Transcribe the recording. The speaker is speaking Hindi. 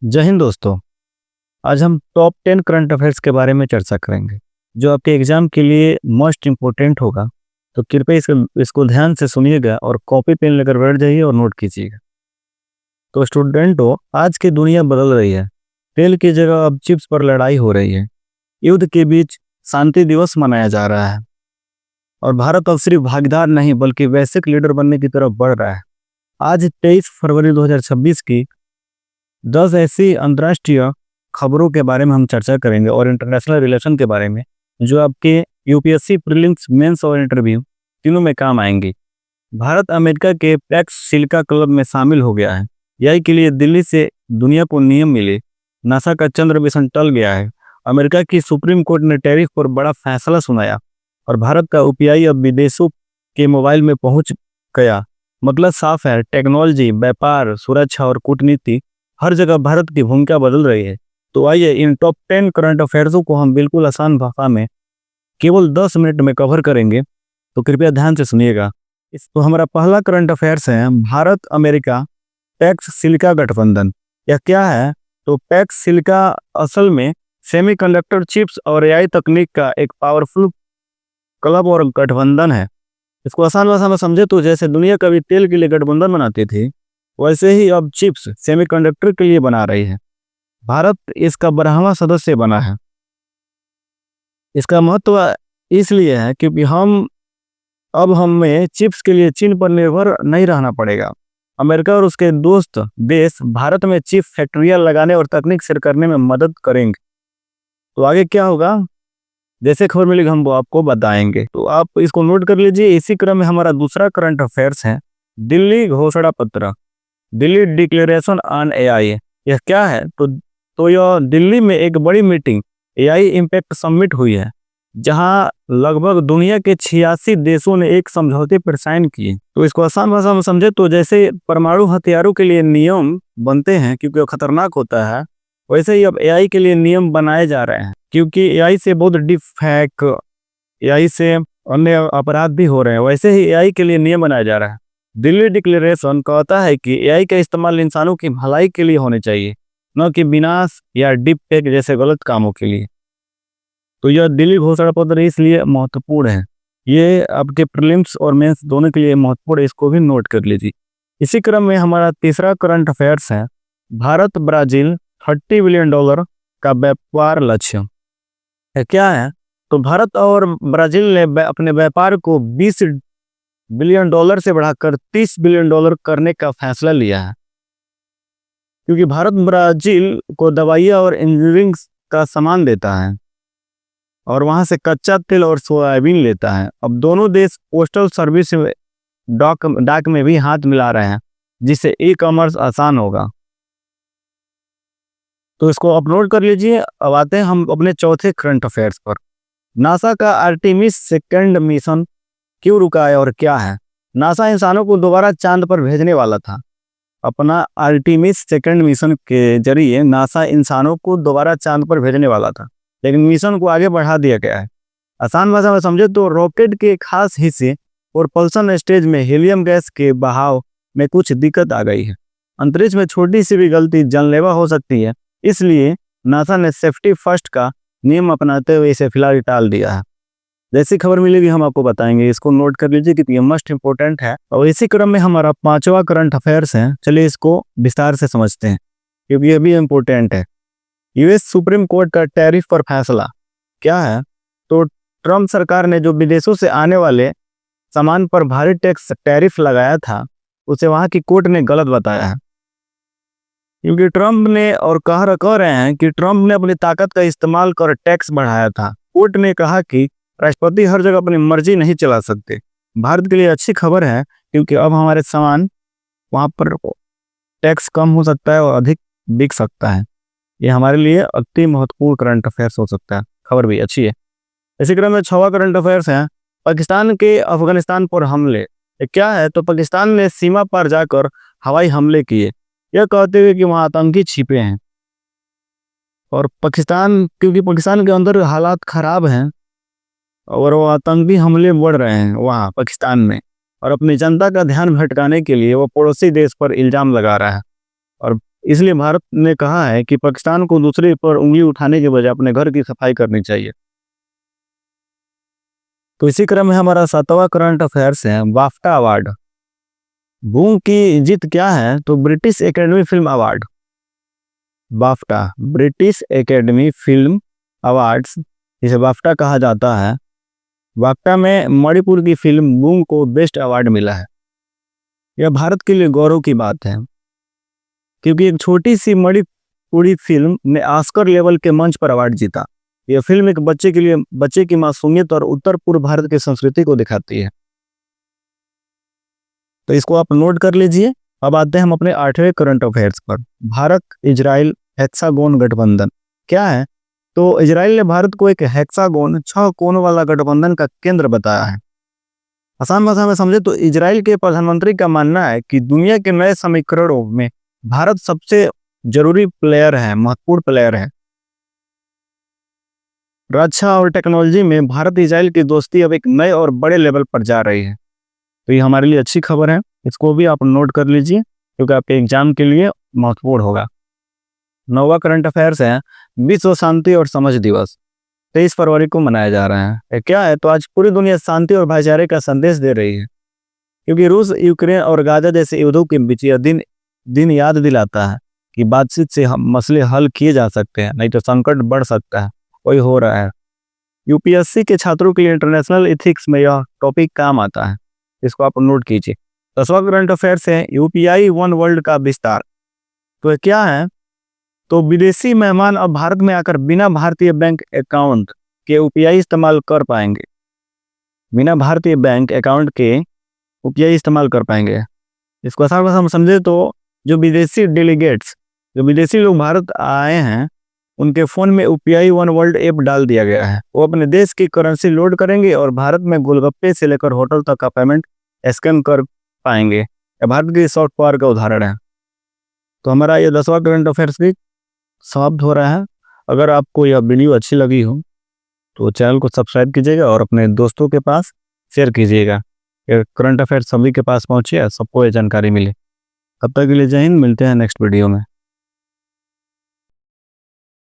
जय हिंद दोस्तों। आज हम टॉप 10 करंट अफेयर्स के बारे में चर्चा करेंगे जो आपके एग्जाम के लिए मोस्ट इम्पोर्टेंट होगा। तो कृपया इसको ध्यान से सुनिएगा और कॉपी पेन लेकर बैठ जाइए और नोट कीजिएगा। तो स्टूडेंटों, आज की दुनिया बदल रही है। तेल की जगह अब चिप्स पर लड़ाई हो रही है। युद्ध के बीच शांति दिवस मनाया जा रहा है और भारत अब सिर्फ भागीदार नहीं बल्कि वैश्विक लीडर बनने की तरफ बढ़ रहा है। आज 23 फरवरी 2026 की 10 ऐसी अंतर्राष्ट्रीय खबरों के बारे में हम चर्चा करेंगे और इंटरनेशनल रिलेशन के बारे में जो आपके यूपीएससी प्रीलिम्स, मेंस और इंटरव्यू तीनों में काम आएंगी। भारत अमेरिका के पैक्स सिलिका क्लब में शामिल हो गया है। यही के लिए दिल्ली से दुनिया को नियम मिले। नासा का चंद्र मिशन टल गया है। अमेरिका की सुप्रीम कोर्ट ने टैरिफ पर बड़ा फैसला सुनाया और भारत का यूपीआई अब विदेशों के मोबाइल में पहुंच गया। मतलब साफ है, टेक्नोलॉजी, व्यापार, सुरक्षा और कूटनीति हर जगह भारत की भूमिका बदल रही है। तो आइए इन टॉप 10 करंट अफेयर्सों को हम बिल्कुल आसान भाषा में केवल 10 मिनट में कवर करेंगे। तो कृपया ध्यान से सुनिएगा। तो हमारा पहला करंट अफेयर्स है भारत अमेरिका पैक्स सिलिका गठबंधन। यह क्या है? तो पैक्स सिलिका असल में सेमीकंडक्टर चिप्स और एआई तकनीक का एक पावरफुल क्लब और गठबंधन है। इसको आसान भाषा में समझे तो जैसे दुनिया कभी तेल के लिए गठबंधन बनाती थी, वैसे ही अब चिप्स सेमीकंडक्टर के लिए बना रही है। भारत इसका 12वां सदस्य बना है। इसका महत्व इसलिए है क्योंकि हमें चिप्स के लिए चीन पर निर्भर नहीं रहना पड़ेगा। अमेरिका और उसके दोस्त देश भारत में चिप फैक्ट्रियां लगाने और तकनीक शेयर करने में मदद करेंगे। तो आगे क्या होगा, जैसे खबर मिलेगी हम वो आपको बताएंगे। तो आप इसको नोट कर लीजिए। इसी क्रम में हमारा दूसरा करंट अफेयर्स है दिल्ली घोषणा पत्र, दिल्ली डिक्लेरेशन ऑन एआई। यह क्या है? तो यह दिल्ली में एक बड़ी मीटिंग एआई इम्पैक्ट समिट हुई है जहां लगभग दुनिया के 86 देशों ने एक समझौते पर साइन किए। तो इसको आसान भाषा में समझे तो जैसे परमाणु हथियारों के लिए नियम बनते हैं क्योंकि वो खतरनाक होता है, वैसे ही अब एआई के लिए नियम बनाए जा रहे हैं क्योंकि एआई से बहुत डिफेक्ट, एआई से अन्य अपराध भी हो रहे हैं। वैसे ही एआई के लिए नियम बनाया जा रहा है। दिल्ली डिक्लेरेशन कहता है कि एआई का इस्तेमाल इंसानों की भलाई के लिए होने चाहिए, न कि विनाश या डीप फेक जैसे गलत कामों के लिए। तो यह दिल्ली घोषणा पत्र इसलिए महत्वपूर्ण है। ये आपके प्रीलिम्स और मेंस दोनों के लिए महत्वपूर्ण है, इसको भी नोट कर लीजिए। इसी क्रम में हमारा तीसरा करंट अफेयर्स है भारत ब्राजील $30 बिलियन का व्यापार लक्ष्य। है क्या है? तो भारत और ब्राजील ने अपने व्यापार को $20 बिलियन से बढ़ाकर $30 बिलियन करने का फैसला लिया है क्योंकि भारत ब्राजील को दवाइयाँ और इंजीनियरिंग का सामान देता है और वहां से कच्चा तेल और सोयाबीन लेता है। अब दोनों देश पोस्टल सर्विस डाक में भी हाथ मिला रहे हैं जिससे ई कॉमर्स आसान होगा। तो इसको अपलोड कर लीजिए। अब आते हैं हम अपने चौथे करंट अफेयर्स पर। नासा का आर्टेमिस सेकंड मिशन क्यों रुका है और क्या है? नासा इंसानों को दोबारा चांद पर भेजने वाला था। अपना आर्टेमिस सेकंड मिशन के जरिए नासा इंसानों को दोबारा चांद पर भेजने वाला था, लेकिन मिशन को आगे बढ़ा दिया गया है। आसान भाषा में समझे तो रॉकेट के खास हिस्से और propulsion स्टेज में हीलियम गैस के बहाव में कुछ दिक्कत आ गई है। अंतरिक्ष में छोटी सी भी गलती जानलेवा हो सकती है, इसलिए नासा ने सेफ्टी फर्स्ट का नियम अपनाते हुए इसे फिलहाल टाल दिया है। जैसी खबर मिलेगी हम आपको बताएंगे। इसको नोट कर लीजिए कि ये मोस्ट इंपोर्टेंट है। और इसी क्रम में हमारा पांचवा करंट अफेयर्स है। चलिए इसको विस्तार से समझते हैं क्योंकि ये भी इंपोर्टेंट है। यूएस सुप्रीम कोर्ट का टैरिफ पर फैसला क्या है? तो ट्रम्प सरकार ने जो विदेशों से आने वाले सामान पर भारी टैक्स टैरिफ लगाया था उसे वहां की कोर्ट ने गलत बताया है क्योंकि ट्रम्प ने और कह रहे हैं कि ट्रम्प ने अपनी ताकत का इस्तेमाल कर टैक्स बढ़ाया था। कोर्ट ने कहा कि राष्ट्रपति हर जगह अपनी मर्जी नहीं चला सकते। भारत के लिए अच्छी खबर है क्योंकि अब हमारे सामान वहां पर टैक्स कम हो सकता है और अधिक बिक सकता है। ये हमारे लिए अति महत्वपूर्ण करंट अफेयर्स हो सकता है। खबर भी अच्छी है। इसी क्रम में छठवां करंट अफेयर्स है पाकिस्तान के अफगानिस्तान पर हमले। ये क्या है? तो पाकिस्तान ने सीमा पर जाकर हवाई हमले किए, यह कहते हुए कि वहां आतंकी छिपे हैं। और क्योंकि पाकिस्तान के अंदर हालात खराब हैं और वो आतंकी हमले बढ़ रहे हैं वहाँ पाकिस्तान में, और अपनी जनता का ध्यान भटकाने के लिए वो पड़ोसी देश पर इल्जाम लगा रहा है। और इसलिए भारत ने कहा है कि पाकिस्तान को दूसरे पर उंगली उठाने के बजाय अपने घर की सफाई करनी चाहिए। तो इसी क्रम में हमारा 7वां करंट अफेयर्स है बाफ्टा अवार्ड। बूम की जीत क्या है? तो British academy film award. BAFTA British academy film awards, इसे बाफ्टा कहा जाता है। बाफ्टा में मणिपुर की फिल्म बूम को बेस्ट अवार्ड मिला है। यह भारत के लिए गौरव की बात है, क्योंकि एक छोटी सी मणिपुरी फिल्म ने ऑस्कर लेवल के मंच पर अवार्ड जीता। यह फिल्म एक बच्चे की मासूमियत और उत्तर पूर्व भारत की संस्कृति को दिखाती है। तो इसको आप नोट कर लीजिए। अब आते हैं हम अपने 8वें करंट अफेयर्स पर। भारत इजराइल हेक्सागोन गठबंधन क्या है? तो इजराइल ने भारत को एक हेक्सागोन 6 कोण वाला गठबंधन का केंद्र बताया है। आसान भाषा में समझे तो इजराइल के प्रधानमंत्री का मानना है कि दुनिया के नए समीकरणों में भारत सबसे जरूरी प्लेयर है, महत्वपूर्ण प्लेयर है। रक्षा और टेक्नोलॉजी में भारत इजराइल की दोस्ती अब एक नए और बड़े लेवल पर जा रही है। तो ये हमारे लिए अच्छी खबर है, इसको भी आप नोट कर लीजिए, क्योंकि आपके एग्जाम के लिए महत्वपूर्ण होगा। 9वां करंट अफेयर्स है विश्व शांति और समझ दिवस। 23 फरवरी को मनाया जा रहा है। ये क्या है? तो आज पूरी दुनिया शांति और भाईचारे का संदेश दे रही है, क्योंकि रूस, यूक्रेन और गाजा जैसे युद्धों के बीच यह दिन याद दिलाता है कि बातचीत से हम मसले हल किए जा सकते हैं, नहीं तो संकट बढ़ सकता है। वही हो रहा है। यूपीएससी के छात्रों के लिए इंटरनेशनल एथिक्स में यह टॉपिक काम आता है, इसको आप नोट कीजिए। 10वां करंट अफेयर्स है यूपीआई वन वर्ल्ड का विस्तार। तो क्या है? तो विदेशी मेहमान अब भारत में आकर बिना भारतीय बैंक अकाउंट के यूपीआई इस्तेमाल कर पाएंगे। बिना भारतीय बैंक अकाउंट के यूपीआई इस्तेमाल कर पाएंगे। इसको आसान भाषा में समझे तो जो विदेशी लोग भारत आए हैं, उनके फ़ोन में यूपीआई वन वर्ल्ड ऐप डाल दिया गया है। वो अपने देश की करेंसी लोड करेंगे और भारत में गोलगप्पे से लेकर होटल तक का पेमेंट स्कैन कर पाएंगे। यह भारत की सॉफ्ट पावर का उदाहरण है। तो हमारा ये 10वां करंट अफेयर्स भी समाप्त हो रहा है। अगर आपको यह वीडियो अच्छी लगी हो तो चैनल को सब्सक्राइब कीजिएगा और अपने दोस्तों के पास शेयर कीजिएगा। ये करंट अफेयर्स सभी के पास पहुँचे, सबको ये जानकारी मिले। तब तक के लिए जय हिंद, मिलते हैं नेक्स्ट वीडियो में।